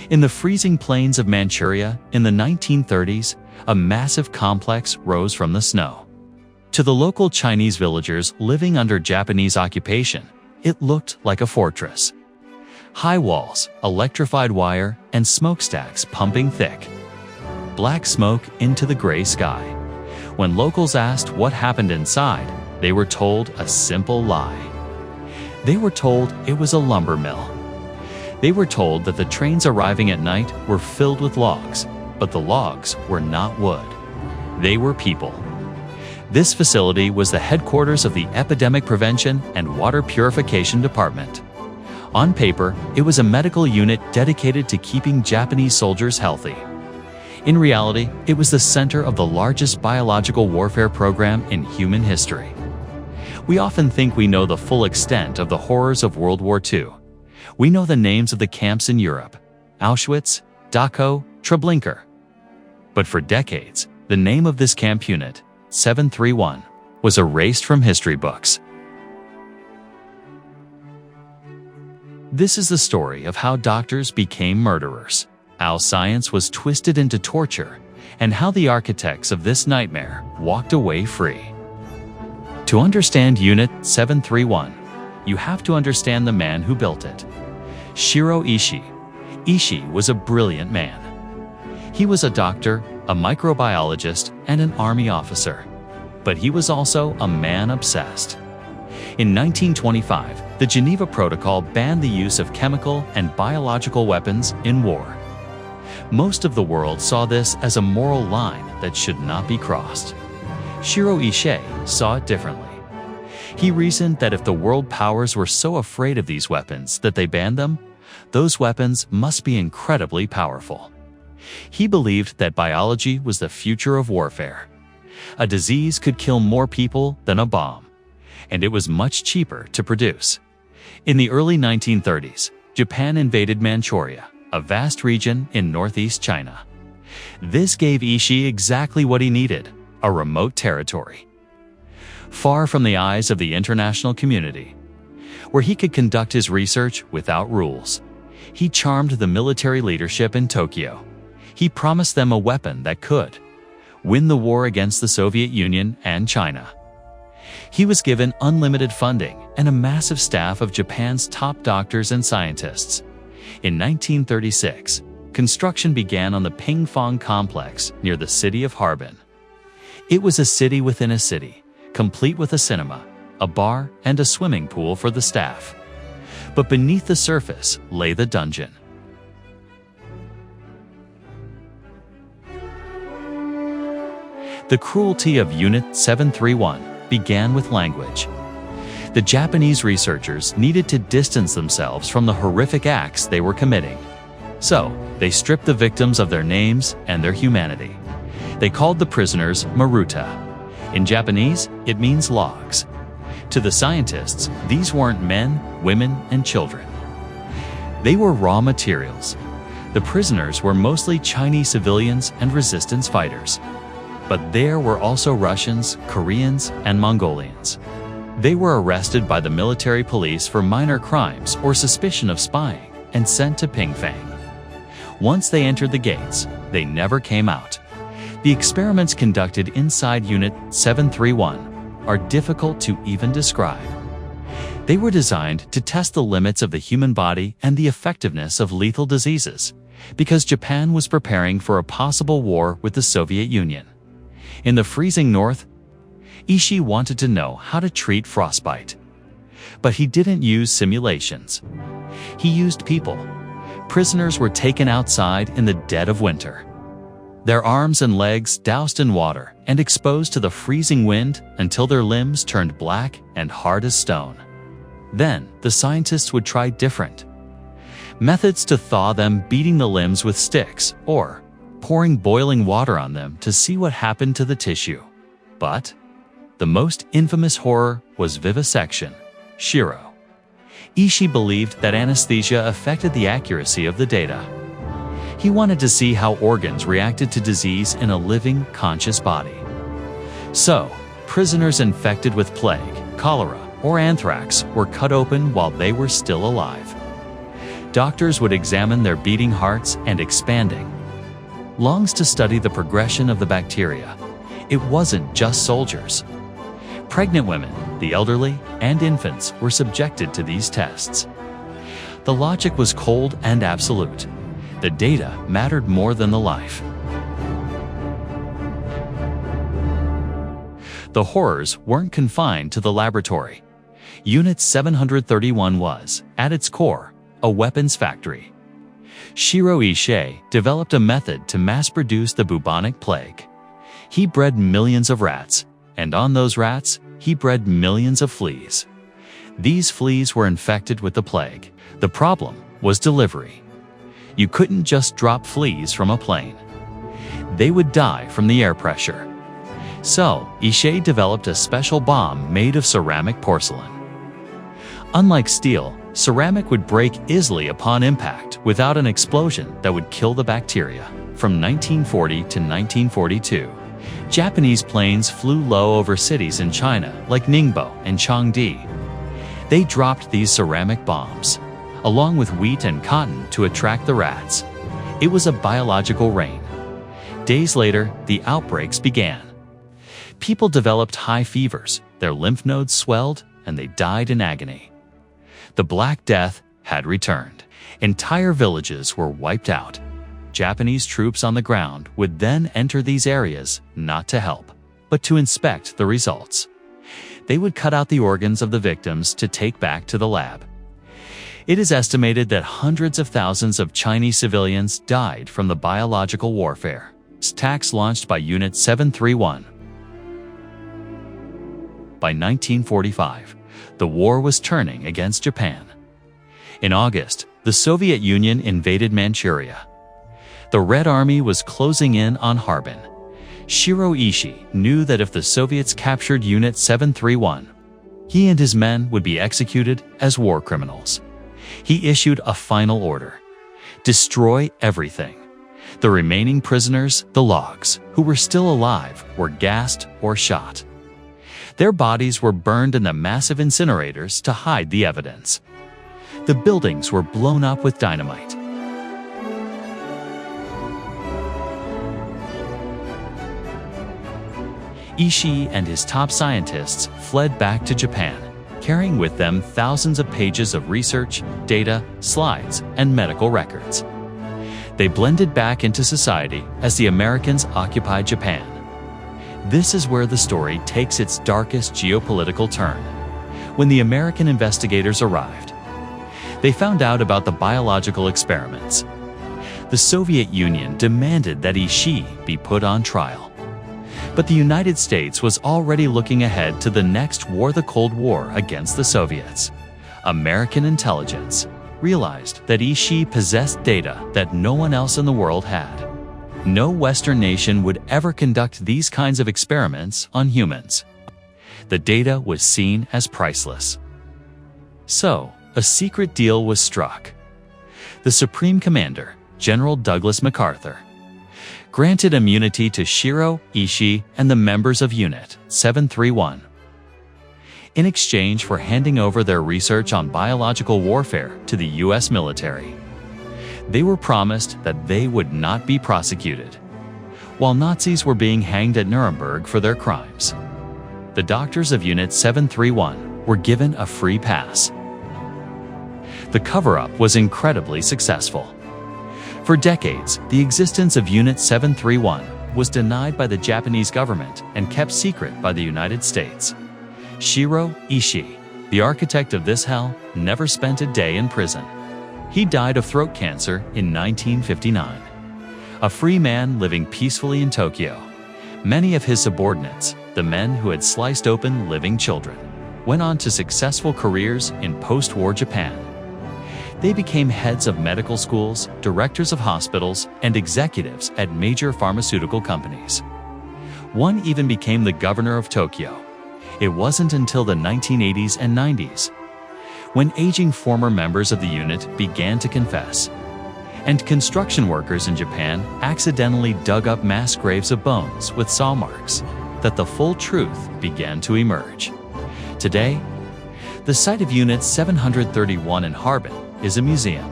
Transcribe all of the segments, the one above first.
In the freezing plains of Manchuria in the 1930s, a massive complex rose from the snow. To the local Chinese villagers living under Japanese occupation, it looked like a fortress. High walls, electrified wire, and smokestacks pumping thick. Black smoke into the gray sky. When locals asked what happened inside, they were told a simple lie. They were told it was a lumber mill. They were told that the trains arriving at night were filled with logs, but the logs were not wood. They were people. This facility was the headquarters of the Epidemic Prevention and Water Purification Department. On paper, it was a medical unit dedicated to keeping Japanese soldiers healthy. In reality, it was the center of the largest biological warfare program in human history. We often think we know the full extent of the horrors of World War II. We know the names of the camps in Europe: Auschwitz, Dachau, Treblinka. But for decades, the name of this camp unit, 731, was erased from history books. This is the story of how doctors became murderers, how science was twisted into torture, and how the architects of this nightmare walked away free. To understand Unit 731, you have to understand the man who built it. Shiro Ishii. Ishii was a brilliant man. He was a doctor, a microbiologist, and an army officer. But he was also a man obsessed. In 1925, the Geneva Protocol banned the use of chemical and biological weapons in war. Most of the world saw this as a moral line that should not be crossed. Shiro Ishii saw it differently. He reasoned that if the world powers were so afraid of these weapons that they banned them, those weapons must be incredibly powerful. He believed that biology was the future of warfare. A disease could kill more people than a bomb, and it was much cheaper to produce. In the early 1930s, Japan invaded Manchuria, a vast region in northeast China. This gave Ishii exactly what he needed: a remote territory. Far from the eyes of the international community, where he could conduct his research without rules. He charmed the military leadership in Tokyo. He promised them a weapon that could win the war against the Soviet Union and China. He was given unlimited funding and a massive staff of Japan's top doctors and scientists. In 1936, construction began on the Pingfong complex near the city of Harbin. It was a city within a city, complete with a cinema, a bar, and a swimming pool for the staff. But beneath the surface lay the dungeon. The cruelty of Unit 731 began with language. The Japanese researchers needed to distance themselves from the horrific acts they were committing. So, they stripped the victims of their names and their humanity. They called the prisoners Maruta. In Japanese, it means logs. To the scientists, these weren't men, women, and children. They were raw materials. The prisoners were mostly Chinese civilians and resistance fighters. But there were also Russians, Koreans, and Mongolians. They were arrested by the military police for minor crimes or suspicion of spying and sent to Pingfang. Once they entered the gates, they never came out. The experiments conducted inside Unit 731 are difficult to even describe. They were designed to test the limits of the human body and the effectiveness of lethal diseases, because Japan was preparing for a possible war with the Soviet Union. In the freezing north, Ishii wanted to know how to treat frostbite. But he didn't use simulations. He used people. Prisoners were taken outside in the dead of winter. Their arms and legs doused in water and exposed to the freezing wind until their limbs turned black and hard as stone. Then, the scientists would try different methods to thaw them, beating the limbs with sticks or pouring boiling water on them to see what happened to the tissue. But the most infamous horror was vivisection. Shiro Ishii believed that anesthesia affected the accuracy of the data. He wanted to see how organs reacted to disease in a living, conscious body. So, prisoners infected with plague, cholera, or anthrax were cut open while they were still alive. doctors would examine their beating hearts and expanding lungs to study the progression of the bacteria. It wasn't just soldiers. Pregnant women, the elderly, and infants were subjected to these tests. The logic was cold and absolute. The data mattered more than the life. The horrors weren't confined to the laboratory. Unit 731 was, at its core, a weapons factory. Shiro Ishii developed a method to mass-produce the bubonic plague. He bred millions of rats, and on those rats, he bred millions of fleas. These fleas were infected with the plague. The problem was delivery. You couldn't just drop fleas from a plane. They would die from the air pressure. So, Ishii developed a special bomb made of ceramic porcelain. Unlike steel, ceramic would break easily upon impact without an explosion that would kill the bacteria. From 1940 to 1942, Japanese planes flew low over cities in China like Ningbo and Chengde. They dropped these ceramic bombs, along with wheat and cotton, to attract the rats. It was a biological rain. Days later, the outbreaks began. People developed high fevers, their lymph nodes swelled, and they died in agony. The Black Death had returned. Entire villages were wiped out. Japanese troops on the ground would then enter these areas not to help, but to inspect the results. They would cut out the organs of the victims to take back to the lab. It is estimated that hundreds of thousands of Chinese civilians died from the biological warfare. Attacks launched by Unit 731. By 1945, the war was turning against Japan. In August, the Soviet Union invaded Manchuria. The Red Army was closing in on Harbin. Shiro Ishii knew that if the Soviets captured Unit 731, he and his men would be executed as war criminals. He issued a final order: destroy everything. The remaining prisoners, the logs, who were still alive, were gassed or shot. Their bodies were burned in the massive incinerators to hide the evidence. The buildings were blown up with dynamite. Ishii and his top scientists fled back to Japan, carrying with them thousands of pages of research, data, slides, and medical records. They blended back into society as the Americans occupied Japan. This is where the story takes its darkest geopolitical turn. When the American investigators arrived, they found out about the biological experiments. The Soviet Union demanded that Ishii be put on trial. But the United States was already looking ahead to the next war, the Cold War against the Soviets. American intelligence realized that Ishii possessed data that no one else in the world had. No Western nation would ever conduct these kinds of experiments on humans. The data was seen as priceless. So, a secret deal was struck. The Supreme Commander, General Douglas MacArthur, granted immunity to Shiro Ishii and the members of Unit 731. In exchange for handing over their research on biological warfare to the U.S. military, they were promised that they would not be prosecuted, while Nazis were being hanged at Nuremberg for their crimes. The doctors of Unit 731 were given a free pass. The cover-up was incredibly successful. For decades, the existence of Unit 731 was denied by the Japanese government and kept secret by the United States. Shiro Ishii, the architect of this hell, never spent a day in prison. He died of throat cancer in 1959. A free man living peacefully in Tokyo. Many of his subordinates, the men who had sliced open living children, went on to successful careers in post-war Japan. They became heads of medical schools, directors of hospitals, and executives at major pharmaceutical companies. One even became the governor of Tokyo. It wasn't until the 1980s and 90s when aging former members of the unit began to confess, and construction workers in Japan accidentally dug up mass graves of bones with saw marks, that the full truth began to emerge. Today, the site of Unit 731 in Harbin is a museum.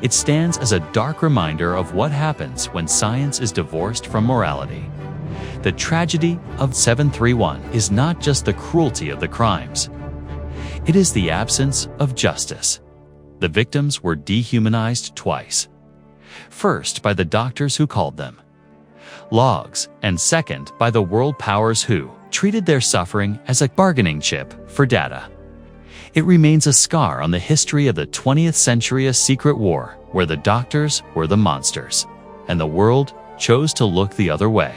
It stands as a dark reminder of what happens when science is divorced from morality. The tragedy of 731 is not just the cruelty of the crimes. It is the absence of justice. The victims were dehumanized twice. First, by the doctors who called them logs, and second, by the world powers who treated their suffering as a bargaining chip for data. It remains a scar on the history of the 20th century, a secret war where the doctors were the monsters, and the world chose to look the other way.